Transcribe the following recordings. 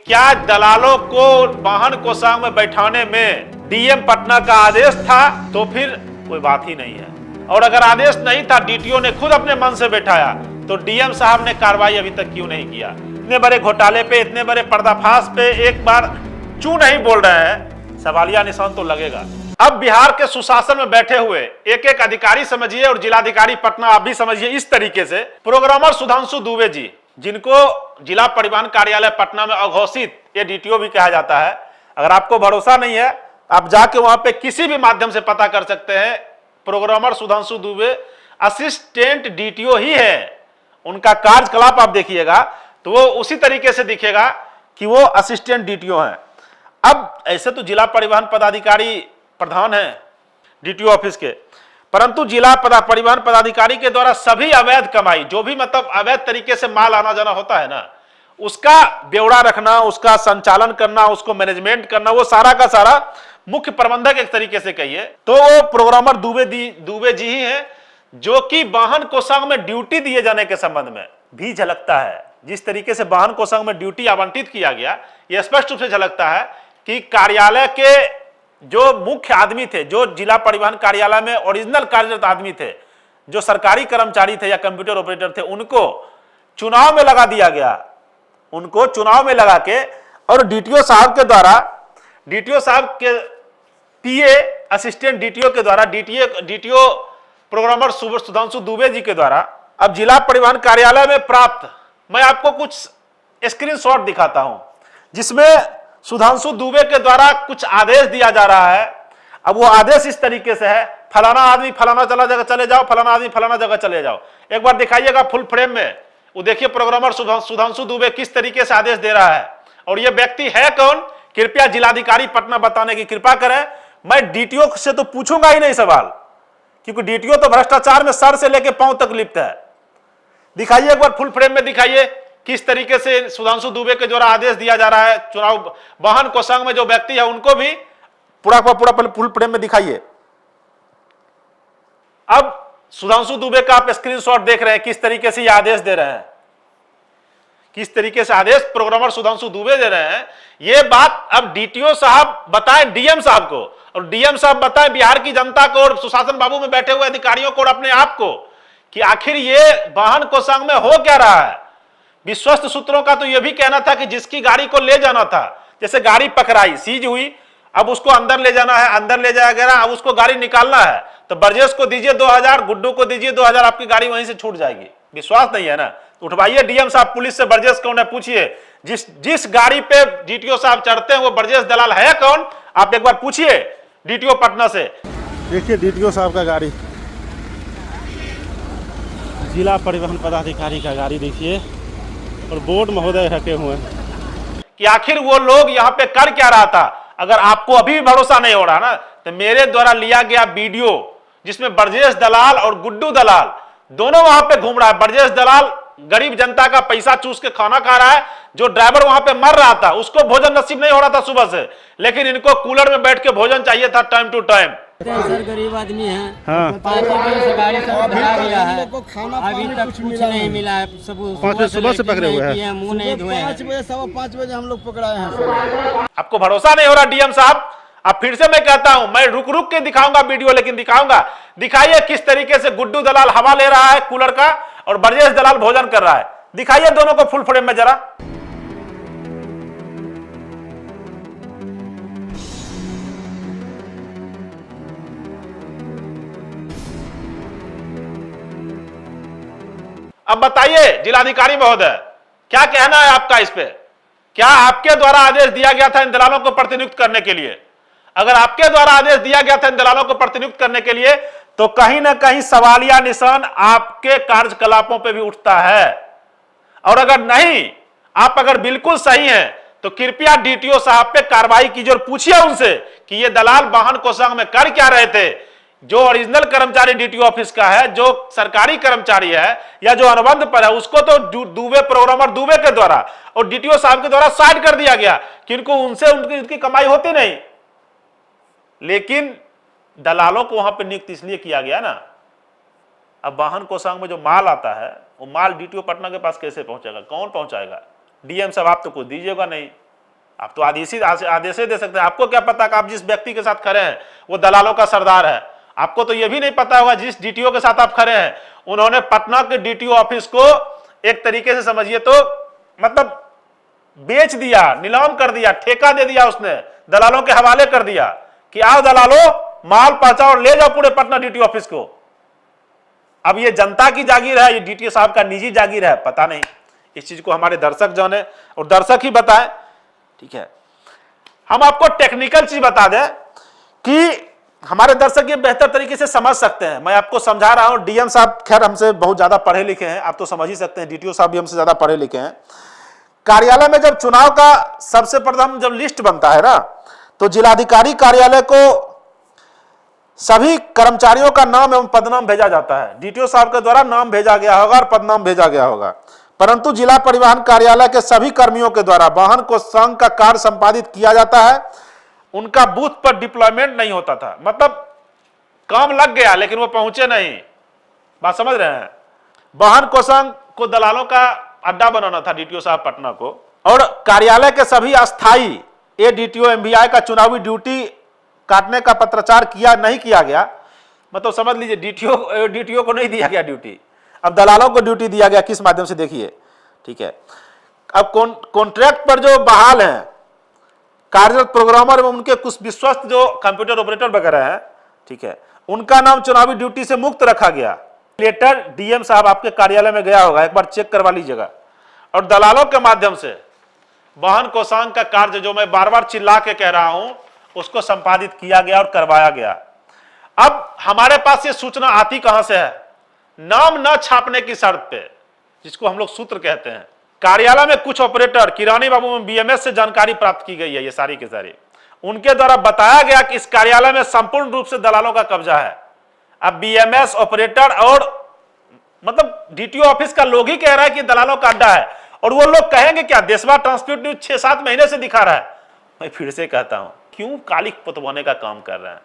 क्या दलालों को वाहन कोषांग में बैठाने में डीएम पटना का आदेश था? तो फिर कोई बात ही नहीं है। और अगर आदेश नहीं था, डीटीओ ने खुद अपने मन से बैठाया, तो डीएम साहब ने कार्रवाई अभी तक क्यों नहीं किया? इतने बड़े घोटाले पे, इतने बड़े पर्दाफाश पे एक बार क्यों नहीं बोल रहे हैं? सवालिया निशान तो लगेगा। अब बिहार के सुशासन में बैठे हुए एक एक अधिकारी समझिए और जिलाधिकारी पटना आप भी समझिए, इस तरीके से प्रोग्रामर सुधांशु दुबे जी, जिनको जिला परिवहन कार्यालय पटना में अघोषित ये डीटीओ भी कहा जाता है, अगर आपको भरोसा नहीं है आप जाके वहां पे किसी भी माध्यम से पता कर सकते हैं। Programmer Sudhanshu Dubey assistant DTO ही है। उनका कार्यकलाप आप देखिएगा तो वो उसी तरीके से दिखेगा कि वो असिस्टेंट डीटीओ हैं। अब ऐसे तो जिला परिवहन पदाधिकारी प्रधान है डीटीओ ऑफिस के, परंतु जिला परिवहन पदाधिकारी के द्वारा सभी अवैध कमाई, जो भी मतलब अवैध तरीके से माल आना जाना होता है ना, उसका ब्यौरा रखना, उसका संचालन करना, उसको मैनेजमेंट करना, वो सारा का सारा मुख्य प्रबंधक एक तरीके से कहिए तो वो प्रोग्रामर दुबे जी ही हैं, जो कि वाहन कोषांग में ड्यूटी दिए जाने के संबंध में भी झलकता है। जिस तरीके से वाहन कोषांग में ड्यूटी आवंटित किया गया, यह स्पष्ट रूप से झलकता है कि कार्यालय के जो मुख्य आदमी थे, जो जिला परिवहन कार्यालय में ओरिजिनल कार्यरत आदमी थे, जो सरकारी कर्मचारी थे या कंप्यूटर ऑपरेटर थे, उनको चुनाव में लगा दिया गया। उनको चुनाव में लगा के और डीटीओ साहब के द्वारा, डीटीओ साहब के पीए असिस्टेंट डीटीओ के द्वारा, डीटीओ प्रोग्रामर सुधांशु दुबे जी के द्वारा अब जिला परिवहन कार्यालय में प्राप्त, मैं आपको कुछ स्क्रीनशॉट दिखाता हूं जिसमें सुधांशु दुबे के द्वारा कुछ आदेश दिया जा रहा है। अब वो आदेश इस तरीके से है, फलाना आदमी फलाना जगह चले जाओ, फलाना आदमी फलाना जगह चले जाओ। एक बार दिखाइएगा फुल फ्रेम में, वो देखिए प्रोग्रामर सुधांशु दुबे किस तरीके से आदेश दे रहा है। और ये व्यक्ति है कौन, कृपया जिलाधिकारी पटना बताने की कृपा करें। मैं डीटीओ से तो पूछूंगा ही नहीं सवाल, क्योंकि डीटीओ तो भ्रष्टाचार में सर से लेकर पांव तक लिप्त है। दिखाइए एक बार फुल फ्रेम में, दिखाइए किस तरीके से सुधांशु दुबे के द्वारा आदेश दिया जा रहा है। चुनाव वाहन कोषांग में जो व्यक्ति है उनको भी पूरा फुल फ्रेम में दिखाइए। अब सुधांशु दुबे का आप स्क्रीनशॉट देख रहे हैं, किस तरीके से ये आदेश दे रहे हैं, किस तरीके से आदेश प्रोग्रामर सुधांशु दुबे दे रहे हैं। ये बात अब डीटीओ साहब बताएं डीएम साहब को, और डीएम साहब बताएं बिहार की जनता को और सुशासन बाबू में बैठे हुए अधिकारियों को और अपने आप को, कि आखिर ये वाहन कोषांग में हो क्या रहा है। विश्वस्त सूत्रों का तो यह भी कहना था कि जिसकी गाड़ी को ले जाना था, जैसे गाड़ी पकड़ाई, सीज हुई, अब उसको अंदर ले जाना है, अंदर ले जाया गया, अब उसको गाड़ी निकालना है, तो ब्रजेश को दीजिए 2000, गुड्डू को दीजिए 2000, आपकी गाड़ी वहीं से छूट जाएगी। विश्वास नहीं है ना, तो उठवाइए डीएम साहब, पुलिस से ब्रजेश कौन है पूछिए। जिस गाड़ी पे डीटीओ साहब चढ़ते हैं वो ब्रजेश दलाल है कौन, आप एक बार पूछिए डीटीओ पटना से। देखिए डीटीओ साहब का गाड़ी, जिला परिवहन पदाधिकारी का गाड़ी देखिए, और बोर्ड महोदय हटे हुए हैं कि आखिर वो लोग यहाँ पे कर क्या रहा था। अगर आपको अभी भी भरोसा नहीं हो रहा ना, तो मेरे द्वारा लिया गया वीडियो जिसमें ब्रजेश दलाल और गुड्डू दलाल दोनों वहां पे घूम रहा है। ब्रजेश दलाल गरीब जनता का पैसा चूस के खाना खा रहा है, जो ड्राइवर वहां पे मर रहा था उसको भोजन नसीब नहीं हो रहा था सुबह से, लेकिन इनको कूलर में बैठ के भोजन चाहिए था टाइम टू टाइम। सर गरीब आदमी है, हाँ। 5 रुपये से गाड़ी सब भरा गया है, अभी तक कुछ नहीं मिला है। सब सुबह से पकड़े हुए हैं, मुंह नहीं धोए हैं। 5 बजे 5:15 बजे हम लोग पकड़ाए हैं। आपको भरोसा नहीं हो रहा डीएम साहब, अब फिर से मैं कहता हूं, मैं रुक रुक के दिखाऊंगा वीडियो, लेकिन दिखाऊंगा। दिखाइए किस तरीके से गुड्डू दलाल हवा ले रहा है कूलर का और ब्रजेश दलाल भोजन कर रहा है। दिखाइए दोनों को फुल फ्रेम में जरा। अब बताइए जिलाधिकारी महोदय, क्या कहना है आपका इस पे? क्या आपके द्वारा आदेश दिया गया था इन दलालों को प्रतिनियुक्त करने के लिए? अगर आपके द्वारा आदेश दिया गया था इन दलालों को प्रतिनियुक्त करने के लिए, तो कहीं ना कहीं सवालिया निशान आपके कार्यकलापों पे भी उठता है। और अगर नहीं, आप अगर बिल्कुल सही हैं, तो कृपया डीटीओ साहब पे कार्रवाई कीजिए और पूछिए उनसे कि ये दलाल वाहन कोषांग में कर क्या रहे थे। जो ओरिजिनल कर्मचारी डीटीओ ऑफिस का है, जो सरकारी कर्मचारी है या जो अनुबंध पर है, उसको तो दुबे प्रोग्रामर दुबे के द्वारा और डीटीओ साहब के द्वारा साइड कर दिया गया, क्योंकि उनसे उनकी कमाई होती नहीं। लेकिन दलालों को वहां पर नियुक्त इसलिए किया गया ना, अब वाहन कोषांग में जो माल आता है वो माल डीटीओ पटना के पास कैसे पहुंचेगा, कौन पहुंचाएगा? डीएम साहब आप तो कुछ दीजिएगा नहीं, आप तो आदेश ही दे सकते हैं। आपको क्या पता कि आप जिस व्यक्ति के साथ खड़े हैं वो दलालों का सरदार है? आपको तो यह भी नहीं पता होगा जिस डीटीओ के साथ आप खड़े हैं उन्होंने पटना के डीटीओ ऑफिस को एक तरीके से समझिए तो मतलब बेच दिया, नीलाम कर दिया, ठेका दे दिया, उसने दलालों के हवाले कर दिया कि आओ दलालों माल पहुंचाओ और ले जाओ पूरे पटना डीटीओ ऑफिस को। अब ये जनता की जागीर है, ये डीटीओ साहब का निजी जागीर है? पता नहीं। इस चीज को हमारे दर्शक जाने और दर्शक ही बताएं। ठीक है, हम आपको टेक्निकल चीज बता दें कि हमारे दर्शक ये बेहतर तरीके से समझ सकते हैं। मैं आपको समझा रहा हूं। डीएम साहब खैर हमसे बहुत ज्यादा पढ़े लिखे हैं, आप तो समझ ही सकते हैं। डीटीओ साहब भी हमसे ज्यादा पढ़े लिखे हैं। कार्यालय में जब चुनाव का सबसे प्रथम जब लिस्ट बनता है ना, तो जिलाधिकारी कार्यालय को सभी कर्मचारियों का नाम एवं पदनाम भेजा जाता है। डीटीओ साहब के द्वारा नाम भेजा गया होगा और पदनाम भेजा गया होगा, परंतु जिला परिवहन कार्यालय के सभी कर्मियों के द्वारा वाहन को संघ का कार्य संपादित किया जाता है। उनका बूथ पर डिप्लॉयमेंट नहीं होता था, मतलब काम लग गया लेकिन वो पहुंचे नहीं। बात समझ रहे हैं? वाहन कोषांग को दलालों का अड्डा बनाना था डीटीओ साहब पटना को, और कार्यालय के सभी अस्थायी एडीटीओ एमवीआई का चुनावी ड्यूटी काटने का पत्राचार नहीं किया गया। मतलब समझ लीजिए डीटीओ को नहीं दिया गया ड्यूटी, अब दलालों को ड्यूटी दिया गया। किस माध्यम से देखिए, ठीक है। अब कॉन्ट्रैक्ट पर जो बहाल हैं कार्यरत प्रोग्रामर एवं उनके कुछ विश्वस्त जो कंप्यूटर ऑपरेटर वगैरह हैं, ठीक है, उनका नाम चुनावी ड्यूटी से मुक्त रखा गया। लेटर डीएम साहब आपके कार्यालय में गया होगा, एक बार चेक करवा लीजिएगा। और दलालों के माध्यम से वाहन कोषांग का कार्य जो मैं बार बार चिल्ला के कह रहा हूं उसको संपादित किया गया और करवाया गया। अब हमारे पास ये सूचना आती कहां से है? नाम न छापने की शर्त पे, जिसको हम लोग सूत्र कहते हैं। कार्यालय में कुछ ऑपरेटर किरानी बाबू में बीएमएस से जानकारी प्राप्त की गई है, ये सारी की सारी उनके द्वारा बताया गया कि इस कार्यालय में संपूर्ण रूप से दलालों का कब्जा है। अब बीएमएस ऑपरेटर और मतलब डीटीओ ऑफिस का लोग ही कह रहा है कि दलालों का अड्डा है, और वो लोग कहेंगे क्या? देशवा ट्रांसपोर्ट न्यूज 6-7 महीने से दिखा रहा है। मैं फिर से कहता हूं, क्यों कालिक पुतवाने का काम कर रहे हैं?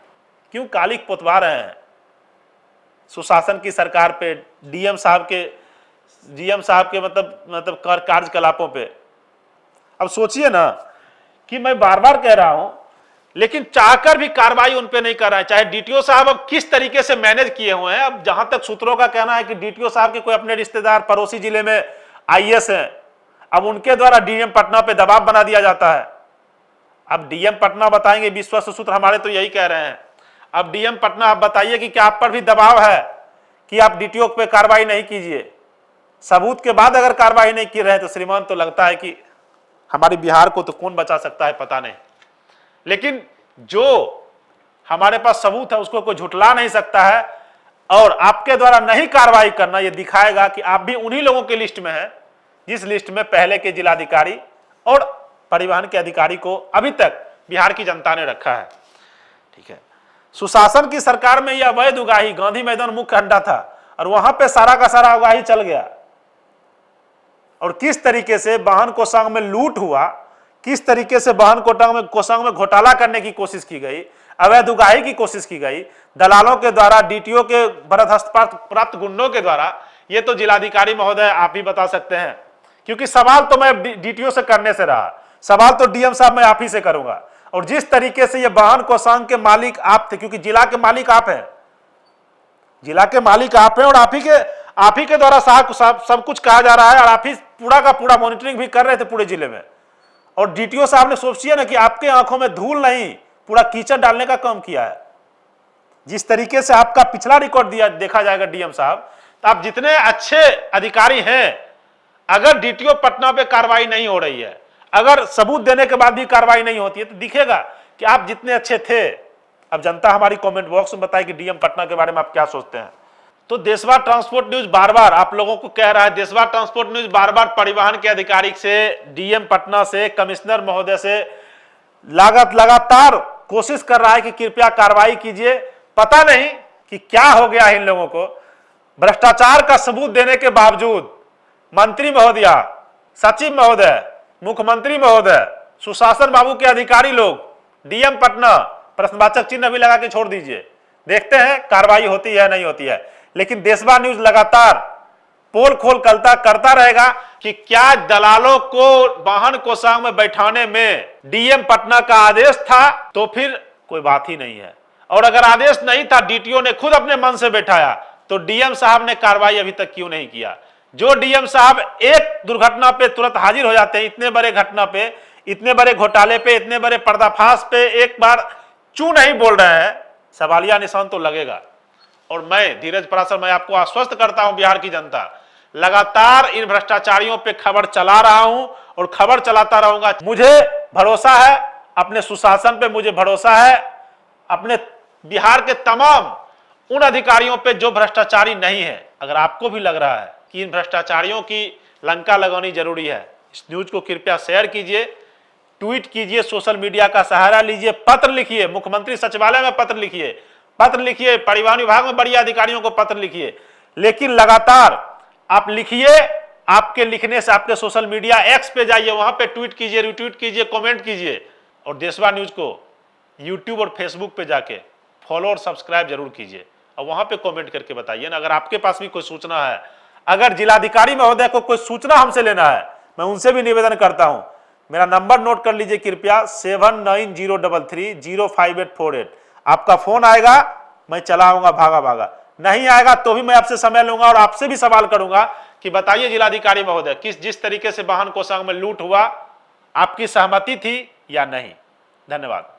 क्यों कालिक पुतवा रहे हैं सुशासन की सरकार पे, डीएम साहब के मतलब कार्यकलापों पे? अब सोचिए ना कि मैं बार बार कह रहा हूं लेकिन चाहकर भी कार्रवाई उन पे नहीं कर रहा है। चाहे डीटीओ साहब अब किस तरीके से मैनेज किए हुए हैं, अब जहां तक सूत्रों का कहना है कि डीटीओ साहब के कोई अपने रिश्तेदार पड़ोसी जिले में आईएएस हैं, अब उनके द्वारा डीएम पटना पे दबाव बना दिया जाता है। अब डीएम पटना बताएंगे, विश्वस्त सूत्र हमारे तो यही कह रहे हैं। अब डीएम पटना आप बताइए कि क्या आप पर भी दबाव है कि आप डीटीओ पे कार्रवाई नहीं कीजिए? सबूत के बाद अगर कार्रवाई नहीं की रहे तो श्रीमान, तो लगता है कि हमारे बिहार को तो कौन बचा सकता है पता नहीं। लेकिन जो हमारे पास सबूत है उसको कोई झुटला नहीं सकता है, और आपके द्वारा नहीं कार्रवाई करना ये दिखाएगा कि आप भी उन्हीं लोगों के लिस्ट में हैं जिस लिस्ट में पहले के जिलाधिकारी और परिवहन के अधिकारी को अभी तक बिहार की जनता ने रखा है। ठीक है, सुशासन की सरकार में यह अवैध उगाही गांधी मैदान मुख्य अड्डा था और वहां पे सारा का सारा उगाही चल गया। और किस तरीके से वाहन कोषांग में लूट हुआ, किस तरीके से वाहन कोषांग में घोटाला करने की कोशिश की गई, अवैध उगाही की कोशिश की गई दलालों के द्वारा, डीटीओ के बरदस्त प्राप्त गुंडों के द्वारा, ये तो जिलाधिकारी महोदय आप ही बता सकते हैं। क्योंकि सवाल तो मैं डीटीओ से करने से रहा, सवाल तो डीएम साहब मैं आप ही से करूंगा। और जिस तरीके से ये वाहन कोषांग के मालिक आप थे, क्योंकि जिला के मालिक आप हैं, जिला के मालिक आप हैं, और आप ही के द्वारा सब कुछ कहा जा रहा है, और आप ही पूरा का पूरा मॉनिटरिंग भी कर रहे थे पूरे जिले में। और डीटीओ साहब ने सोचिए ना कि आपके आंखों में धूल नहीं, पूरा कीचड़ डालने का काम किया है। जिस तरीके से आपका पिछला रिकॉर्ड देखा जाएगा डीएम साहब, तो आप जितने अच्छे अधिकारी हैं, अगर डीटीओ पटना पे कार्रवाई नहीं हो रही है, अगर सबूत देने के बाद भी कार्रवाई नहीं होती है, तो दिखेगा कि आप जितने अच्छे थे। अब जनता हमारी कमेंट बॉक्स में बताए कि डीएम पटना के बारे में आप क्या सोचते हैं। तो देशवा ट्रांसपोर्ट न्यूज बार बार आप लोगों को कह रहा है, देशवा ट्रांसपोर्ट न्यूज बार बार परिवहन के अधिकारी से, डीएम पटना से, कमिश्नर महोदय से लगातार कोशिश कर रहा है कि कृपया कार्रवाई कीजिए। पता नहीं कि क्या हो गया है इन लोगों को। भ्रष्टाचार का सबूत देने के बावजूद मंत्री महोदया, सचिव महोदय, मुख्यमंत्री महोदय, सुशासन बाबू के अधिकारी लोग, डीएम पटना, प्रश्नवाचक चिन्ह भी लगा के छोड़ दीजिए, देखते हैं कार्रवाई होती है नहीं होती है। लेकिन देशवा न्यूज लगातार पोल खोल करता रहेगा कि क्या दलालों को वाहन कोषांग में बैठाने में डीएम पटना का आदेश था, तो फिर कोई बात ही नहीं है। और अगर आदेश नहीं था, डीटीओ ने खुद अपने मन से बैठाया, तो डीएम साहब ने कार्रवाई अभी तक क्यों नहीं किया? जो डीएम साहब एक दुर्घटना पे तुरंत हाजिर हो जाते हैं, इतने बड़े घटना पे, इतने बड़े घोटाले पे, इतने बड़े पर्दाफाश पे एक बार क्यों नहीं बोल रहे हैं? सवालिया निशान तो लगेगा। और मैं धीरज पराशर, मैं आपको आश्वस्त करता हूं, बिहार की जनता, लगातार इन भ्रष्टाचारियों पे खबर चला रहा हूं और खबर चलाता रहूंगा। मुझे भरोसा है अपने सुशासन पे, मुझे भरोसा है अपने बिहार के तमाम उन अधिकारियों पे जो भ्रष्टाचारी नहीं है। अगर आपको भी लग रहा है कि इन भ्रष्टाचारियों की लंका लगानी जरूरी है, इस न्यूज को कृपया शेयर कीजिए, ट्वीट कीजिए, सोशल मीडिया का सहारा लीजिए, पत्र लिखिए, मुख्यमंत्री सचिवालय में पत्र लिखिए, परिवहन विभाग में बड़े अधिकारियों को पत्र लिखिए। लेकिन लगातार आप लिखिए, आपके लिखने से आपके सोशल मीडिया एक्स पे जाइए, वहां पे ट्वीट कीजिए, रिट्वीट कीजिए, कमेंट कीजिए, और देशवा न्यूज को यूट्यूब और फेसबुक पे जाके फॉलो और सब्सक्राइब जरूर कीजिए, और वहां पे कमेंट करके बताइए ना अगर आपके पास भी कोई सूचना है। अगर जिलाधिकारी महोदय को कोई सूचना हमसे लेना है, मैं उनसे भी निवेदन करता हूं, मेरा नंबर नोट कर लीजिए कृपया, 7903305848। आपका फोन आएगा, मैं चला आऊंगा भागा, नहीं आएगा तो भी मैं आपसे समय लूंगा और आपसे भी सवाल करूंगा कि बताइए जिलाधिकारी महोदय, जिस तरीके से वाहन कोषांग में लूट हुआ, आपकी सहमति थी या नहीं? धन्यवाद।